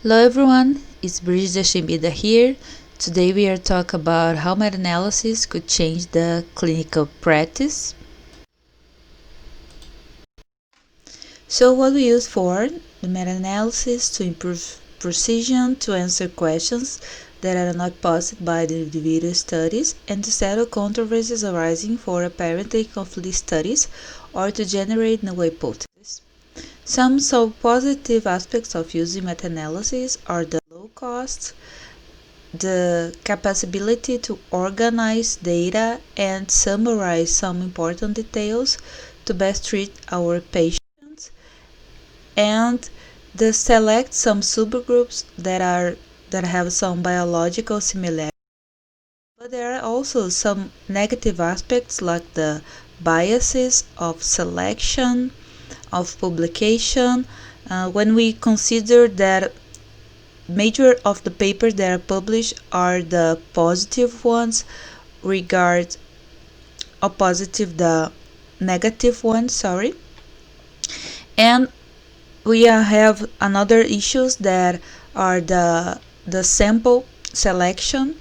Hello everyone, it's Brisa Shimbida here. Today we are talking about how meta-analysis could change the clinical practice. So what we use for the meta-analysis to improve precision, to answer questions that are not posed by the individual studies, and to settle controversies arising for apparently conflicting studies or to generate new hypotheses. Some positive aspects of using meta-analysis are the low cost, the capability to organize data and summarize some important details to best treat our patients, and the select some subgroups that have some biological similarity. But there are also some negative aspects like the biases of selection, of publication, when we consider that major of the papers that are published are the positive ones regard opposite the negative ones, and we have another issues that are the sample selection.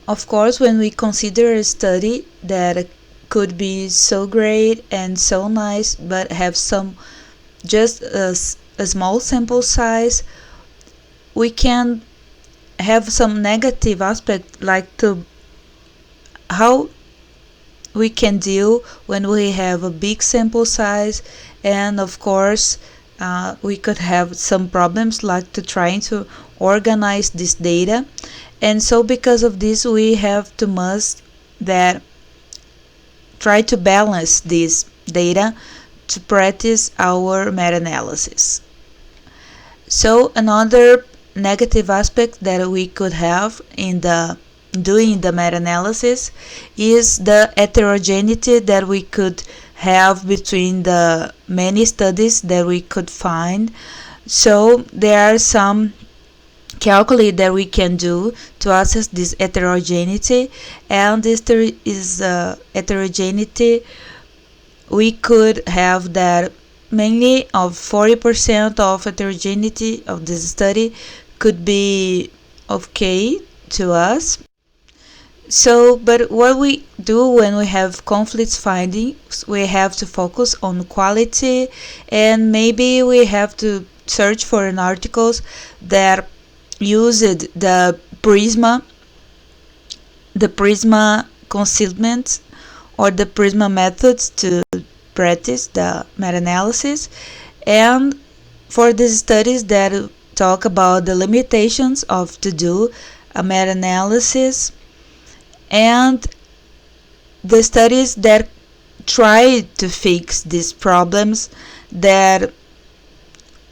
Of course, when we consider a study that could be so great and so nice but have some just a small sample size, we can have some negative aspect like to how we can deal when we have a big sample size, and of course we could have some problems like to trying to organize this data. And so because of this we have to must that try to balance this data to practice our meta-analysis. So another negative aspect that we could have in doing the meta-analysis is the heterogeneity that we could have between the many studies that we could find. So there are some calculate that we can do to assess this heterogeneity, and this is heterogeneity we could have that mainly of 40% of heterogeneity of this study could be okay to us. So, but what we do when we have conflicts findings, we have to focus on quality, and maybe we have to search for an articles that used the prisma concealment or the prisma methods to practice the meta-analysis, and for these studies that talk about the limitations of to do a meta-analysis, and the studies that try to fix these problems that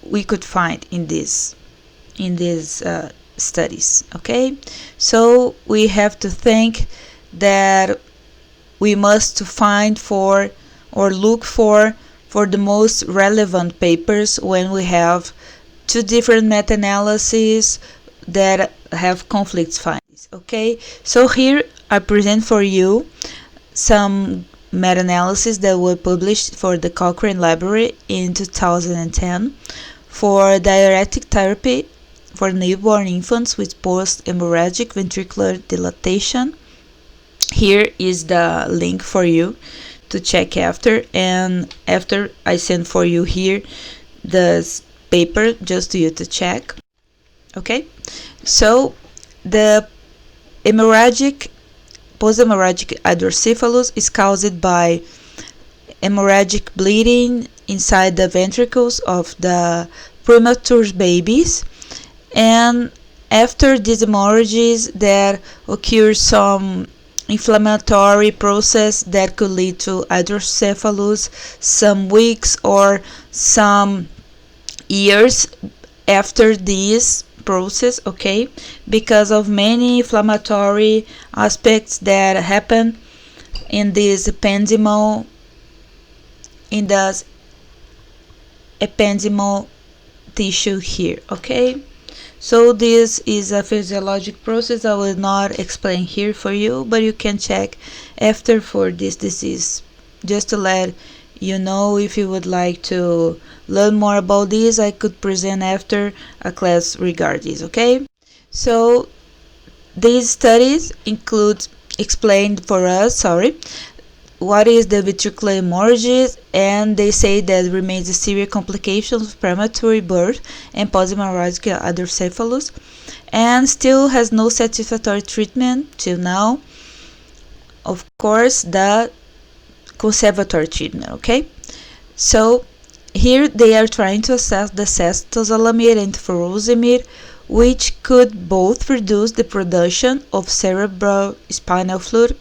we could find in these studies. Okay, so we have to think that we must find for or look for the most relevant papers when we have two different meta-analyses that have conflicts findings. Okay, so here I present for you some meta-analysis that were published for the Cochrane library in 2010 for diuretic therapy for newborn infants with post-haemorrhagic ventricular dilatation. Here is the link for you to check after, and after I send for you here the paper just to you to check. Okay, so the post-hemorrhagic hydrocephalus is caused by hemorrhagic bleeding inside the ventricles of the premature babies, and after these hemorrhages there occurs some inflammatory process that could lead to hydrocephalus some weeks or some years after this process. Okay, because of many inflammatory aspects that happen in this ependymal tissue here. Okay, so this is a physiologic process I will not explain here for you, but you can check after for this disease just to let if you would like to learn more about this, I could present after a class regarding this, okay? So these studies explained for us, what is the ventricular hemorrhage, and they say that remains a serious complications of premature birth and post-haemorrhagic hydrocephalus, and still has no satisfactory treatment till now. Of course, the conservatory treatment, okay? So here they are trying to assess the acetazolamide and furosemide, which could both reduce the production of cerebral spinal fluid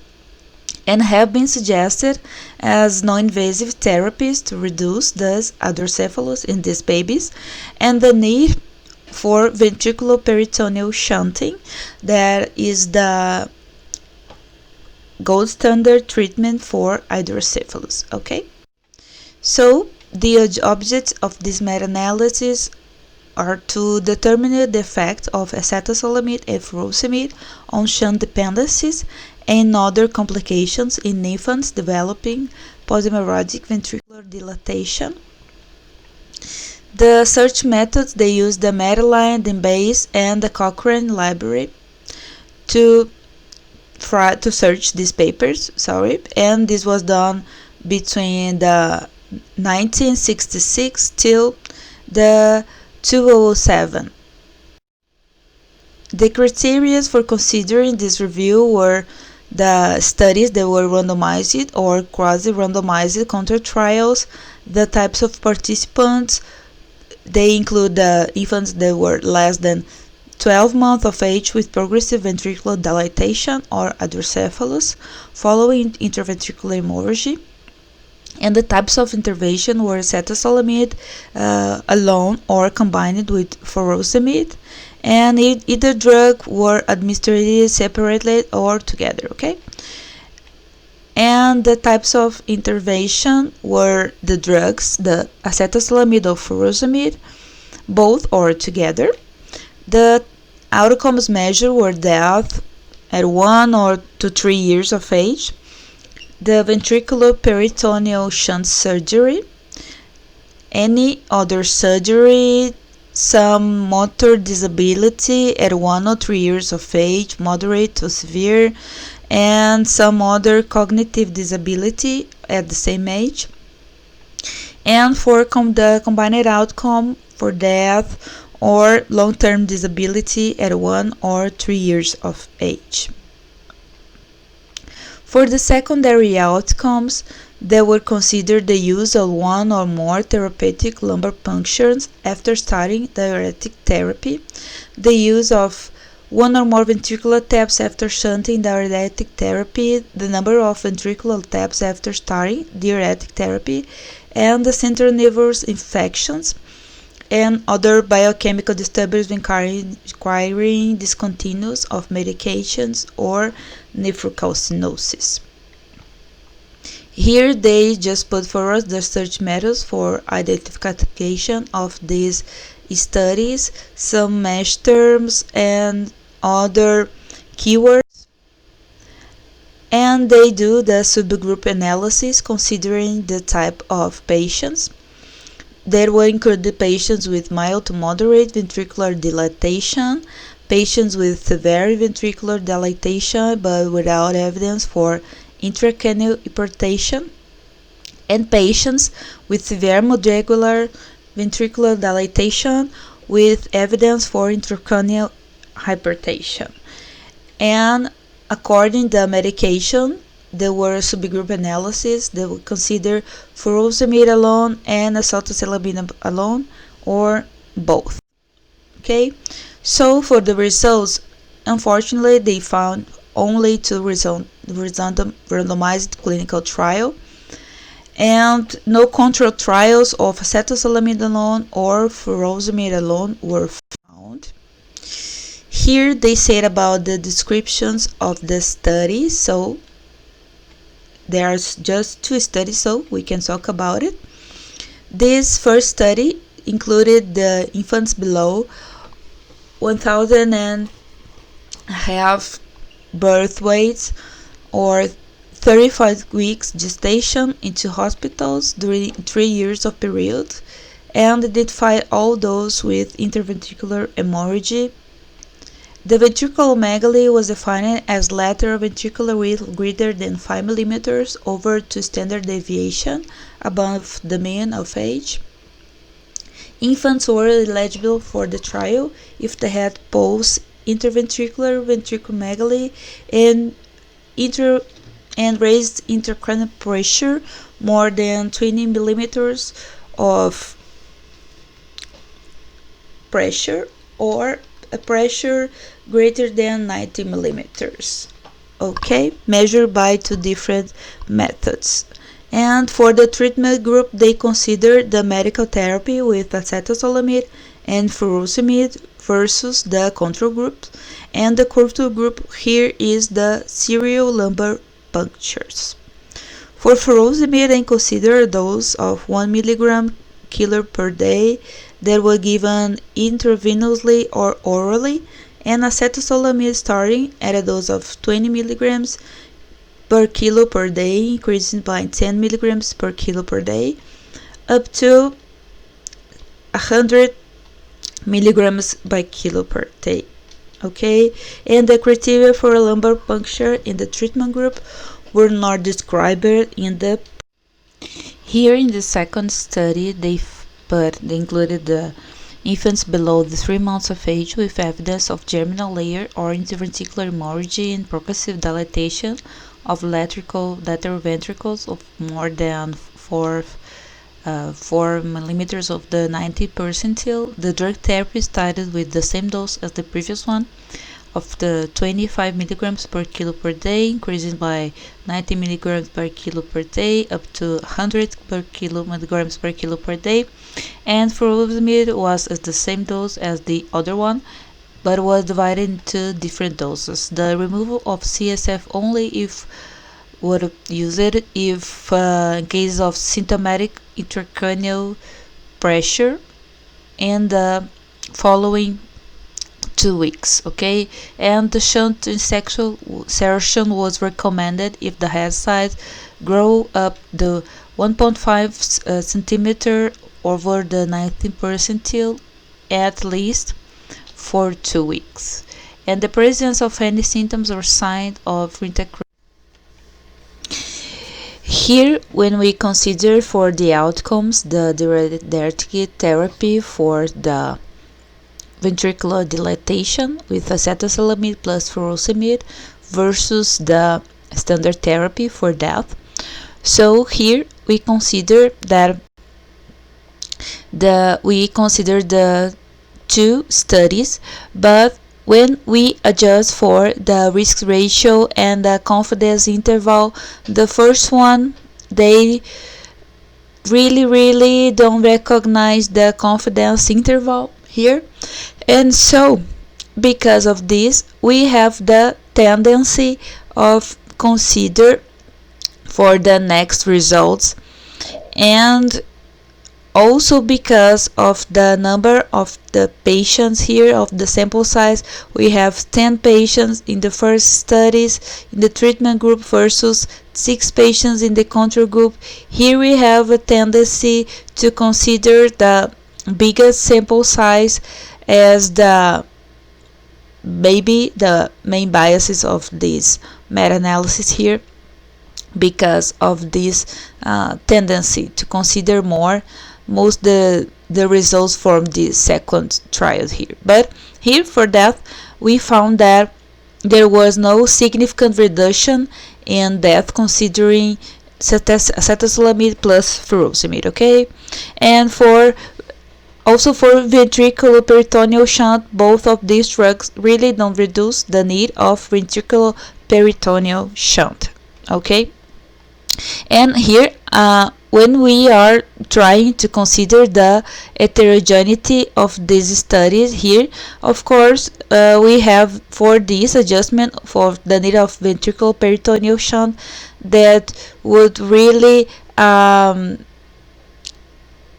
and have been suggested as non-invasive therapies to reduce the hydrocephalus in these babies and the need for ventriculoperitoneal shunting, that is the gold standard treatment for hydrocephalus, okay? So the objects of this meta-analysis are to determine the effect of acetazolamide and furosemide on shunt dependencies and other complications in infants developing post-haemorrhagic ventricular dilatation. The search methods, they use the Medline, the Bayes, and the Cochrane library to search these papers, and this was done between the 1966 till the 2007. The criteria for considering this review were the studies that were randomized or quasi-randomized control trials, the types of participants. They include the infants that were less than 12 months of age with progressive ventricular dilatation or hydrocephalus following intraventricular hemorrhage. And the types of intervention were acetazolamide alone or combined with furosemide, and either drug were administered separately or together, okay? And the types of intervention were the drugs, the acetazolamide or furosemide, both or together. The outcomes measured were death at 1 or to 3 years of age, the ventricular peritoneal shunt surgery, any other surgery, some motor disability at 1 or 3 years of age, moderate to severe, and some other cognitive disability at the same age. And for the combined outcome for death or long-term disability at 1 or 3 years of age. For the secondary outcomes, they would consider the use of 1 or more therapeutic lumbar punctures after starting diuretic therapy, the use of 1 or more ventricular taps after shunting diuretic therapy, the number of ventricular taps after starting diuretic therapy, and the central nervous infections and other biochemical disturbances requiring discontinuance of medications or nephrocalcinosis. Here they just put for us the search methods for identification of these studies, some mesh terms and other keywords, and they do the subgroup analysis considering the type of patients. That will include the patients with mild to moderate ventricular dilatation, patients with severe ventricular dilatation but without evidence for intracranial hypertension, and patients with severe moderate ventricular dilatation with evidence for intracranial hypertension. And according to the medication, there were subgroup analysis that would consider furosemide alone and acetazolamide alone or both. Okay, so for the results, unfortunately, they found only 2 randomized clinical trial, and no control trials of acetazolamide alone or furosemide alone were found. Here they said about the descriptions of the study, so there's just 2 studies, so we can talk about it. This first study included the infants below 1,000 and half birth weights or 35 weeks gestation in 2 hospitals during 3 years of period, and identified all those with interventricular hemorrhage. The ventriculomegaly was defined as lateral ventricular width greater than 5 mm over 2 standard deviation above the mean of age. Infants were eligible for the trial if they had post-interventricular ventriculomegaly and raised intracranial pressure more than 20 mm of pressure, or a pressure greater than 90 mm. Okay, measured by 2 different methods. And for the treatment group, they considered the medical therapy with acetazolamide and furosemide versus the control group. And the control group here is the serial lumbar punctures. For furosemide, they consider a dose of 1 mg kilo per day that were given intravenously or orally, and acetazolamide starting at a dose of 20 mg per kilo per day, increasing by 10 mg per kilo per day, up to 100 mg by kilo per day. Okay, and the criteria for a lumbar puncture in the treatment group were not described in the. Here in the second study, they included the infants below the 3 months of age with evidence of germinal layer or interventricular hemorrhage and progressive dilatation of lateral ventricles of more than 4 mm of the 90th percentile. The drug therapy started with the same dose as the previous one of the 25 mg per kilo per day, increasing by 90 mg per kilo per day up to 100 milligrams per kilo per day. And furosemide was at the same dose as the other one, but was divided into different doses. The removal of CSF only if would use it if in case of symptomatic intracranial pressure in the following 2 weeks. Okay, and the shunt insertion was recommended if the head size grow up to 1.5 centimeter over the 19th percentile at least for 2 weeks, and the presence of any symptoms or sign of intracranial. Here, when we consider for the outcomes, the diuretic therapy for the ventricular dilatation with acetazolamide plus furosemide versus the standard therapy for death. So here we consider that the 2 studies, but when we adjust for the risk ratio and the confidence interval, the first one, they really don't recognize the confidence interval here. And so, because of this, we have the tendency of consider for the next results, and also because of the number of the patients here of the sample size, we have 10 patients in the first studies in the treatment group versus 6 patients in the control group. Here we have a tendency to consider the biggest sample size as maybe the main biases of this meta-analysis here, because of this tendency to consider most the results from the second trial here. But here for death, we found that there was no significant reduction in death considering acetazolamide plus furosemide. Okay, and also for ventricular peritoneal shunt, both of these drugs really don't reduce the need of ventricular peritoneal shunt. Okay, and here when we are trying to consider the heterogeneity of these studies here, of course we have for this adjustment for the need of ventricular peritoneal shunt that would really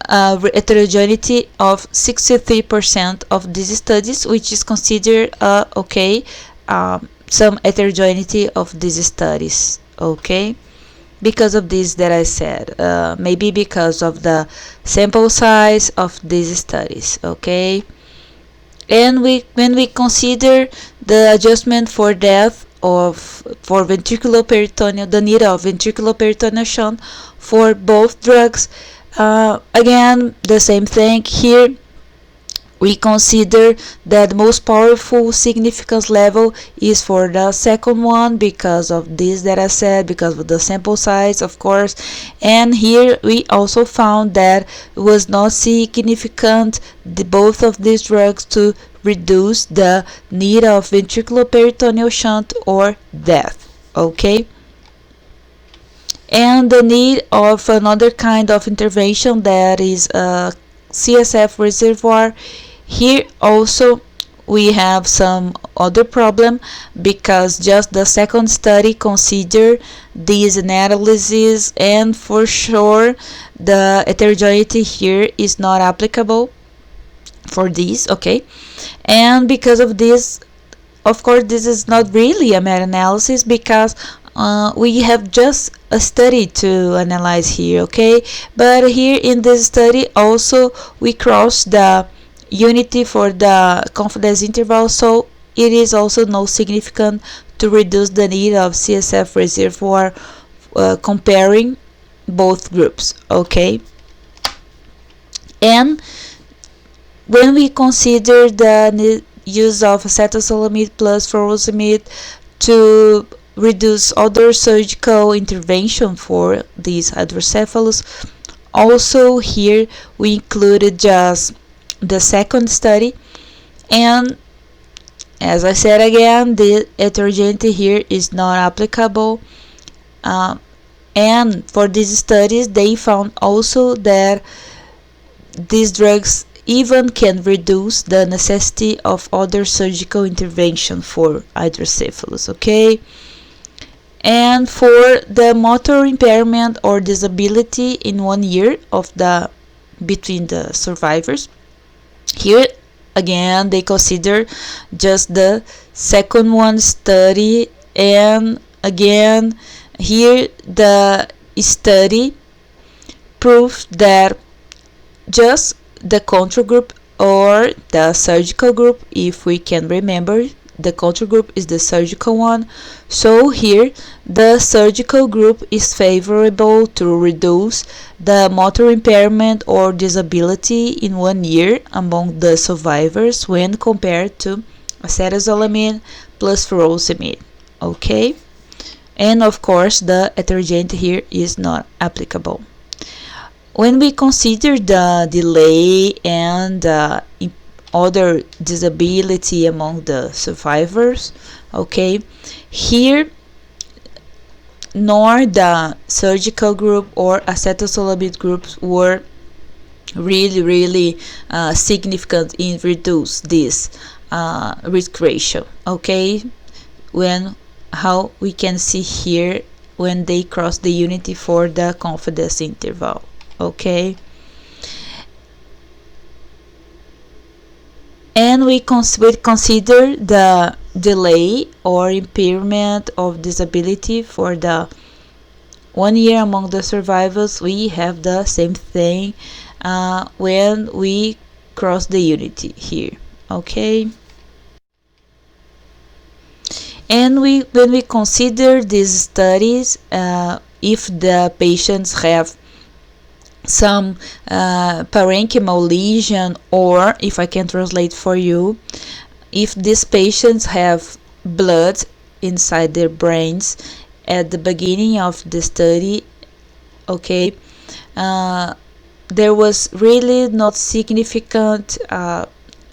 heterogeneity of 63% of these studies, which is considered okay, some heterogeneity of these studies. okay? Because of this that I said, maybe because of the sample size of these studies, okay? And when we consider the adjustment for death for ventriculoperitoneal, the need of ventriculoperitoneal shunt for both drugs, again the same thing here. We consider that the most powerful significance level is for the second one because of this that I said, because of the sample size, of course. And here we also found that it was not significant, both of these drugs, to reduce the need of ventriculoperitoneal shunt or death, okay? And the need of another kind of intervention, that is a CSF reservoir. Here also we have some other problem, because just the second study considered these analyses, and for sure the heterogeneity here is not applicable for this, okay? And because of this, of course, this is not really a meta-analysis, because we have just a study to analyze here, okay? But here in this study also we cross the unity for the confidence interval, so it is also not significant to reduce the need of CSF reservoir comparing both groups, okay? And when we consider the use of acetazolamide plus furosemide to reduce other surgical intervention for these hydrocephalus, also here we included just the second study. And as I said again, the heterogeneity here is not applicable, and for these studies they found also that these drugs even can reduce the necessity of other surgical intervention for hydrocephalus, okay? And for the motor impairment or disability in 1 year of the between the survivors, here again they consider just the second one study, and again here the study proves that just the control group or the surgical group, if we can remember, the control group is the surgical one, so here the surgical group is favorable to reduce the motor impairment or disability in 1 year among the survivors when compared to acetazolamide plus furosemide, okay? And of course the heterogeneity here is not applicable. When we consider the delay and other disability among the survivors, okay, here nor the surgical group or acetazolamide groups were really significant in reduce this risk ratio, okay? When how we can see here when they cross the unity for the confidence interval, okay? And we consider the delay or impairment of disability for the 1 year among the survivors. We have the same thing when we cross the unity here, okay? And when we consider these studies, if the patients have some parenchymal lesion, or if I can translate for you, if these patients have blood inside their brains at the beginning of the study, okay, there was really not significant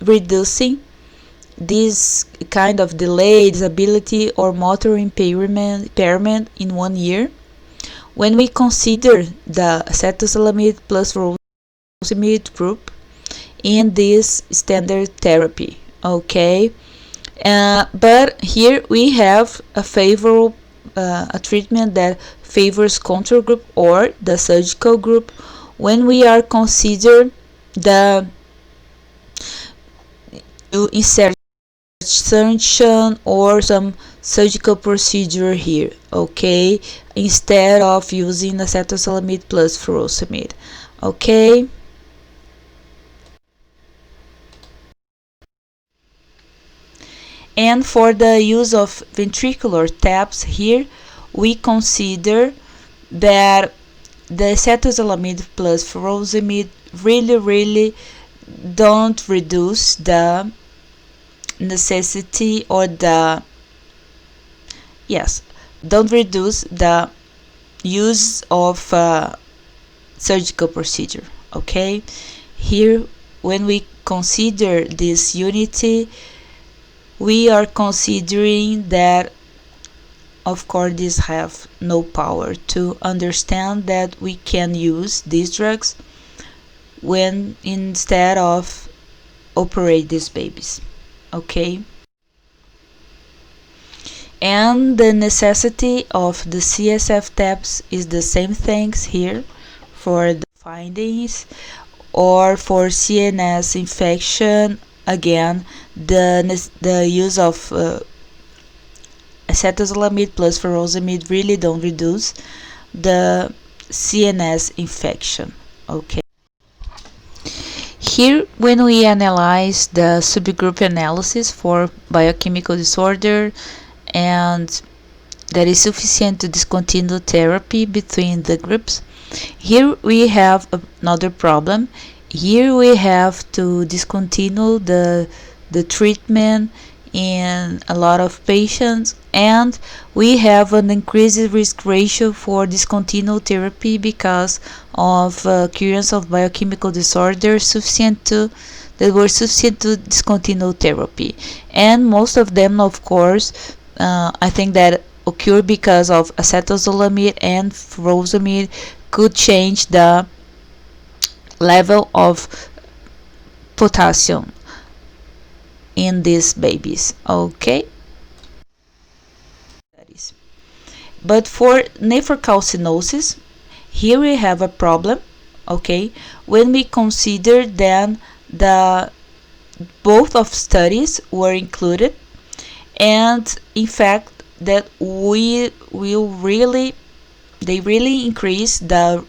reducing this kind of delay, disability, or motor impairment in 1 year. When we consider the acetazolamide plus furosemide group in this standard therapy, okay? But here we have a favorable a treatment that favors control group or the surgical group when we are consider the insertion or some surgical procedure here, okay, instead of using acetazolamide plus furosemide, okay. And for the use of ventricular taps here, we consider that the acetazolamide plus furosemide really don't reduce the necessity or the don't reduce the use of surgical procedure, okay. Here, when we consider this unity, we are considering that of course these have no power to understand that we can use these drugs when instead of operate these babies, okay. And the necessity of the CSF taps is the same things here for the findings, or for CNS infection. Again, the use of acetazolamide plus furosemide really don't reduce the CNS infection, okay. Here, when we analyze the subgroup analysis for biochemical disorder, and that is sufficient to discontinue therapy between the groups, here we have another problem. Here we have to discontinue the treatment in a lot of patients, and we have an increased risk ratio for discontinued therapy because of occurrence of biochemical disorders that were sufficient to discontinue therapy. And most of them, of course, I think that occur because of acetazolamide and furosemide could change the level of potassium in these babies, okay. But for nephrocalcinosis, here we have a problem, okay, when we consider then the both of studies were included, and in fact that they really increase the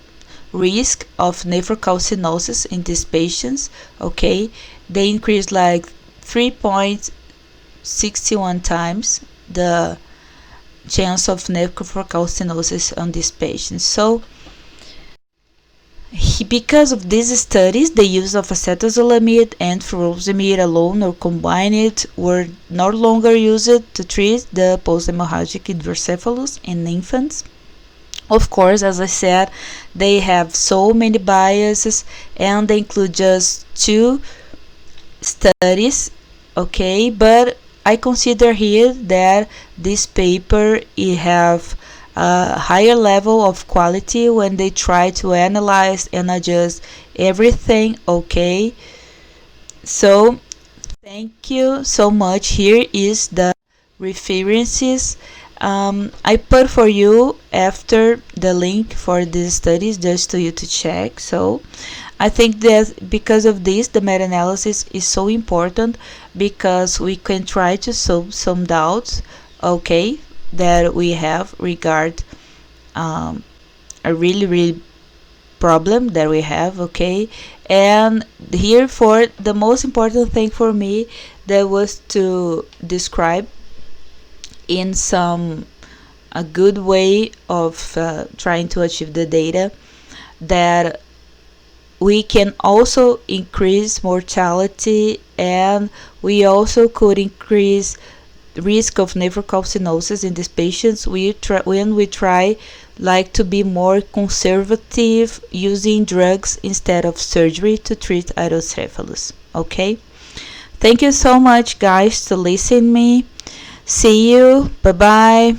risk of nephrocalcinosis in these patients, okay. They increase like 3.61 times the chance of nephrocalcinosis on these patients. So because of these studies, the use of acetazolamide and furosemide alone or combined were no longer used to treat the post-haemorrhagic hydrocephalus in infants. Of course, as I said, they have so many biases, and they include just 2 studies, okay, but I consider here that this paper have a higher level of quality when they try to analyze and adjust everything, okay. So thank you so much. Here is the references. I put for you after the link for these studies just to you to check. So I think that because of this, the meta-analysis is so important, because we can try to solve some doubts, okay, that we have regard a really problem that we have, okay. And here, for the most important thing for me, that was to describe in a good way of trying to achieve the data that we can also increase mortality, and we also could increase risk of nephrocalcinosis in these patients when we try like to be more conservative using drugs instead of surgery to treat hydrocephalus, okay. Thank you so much, guys, to listen me. See you. Bye bye.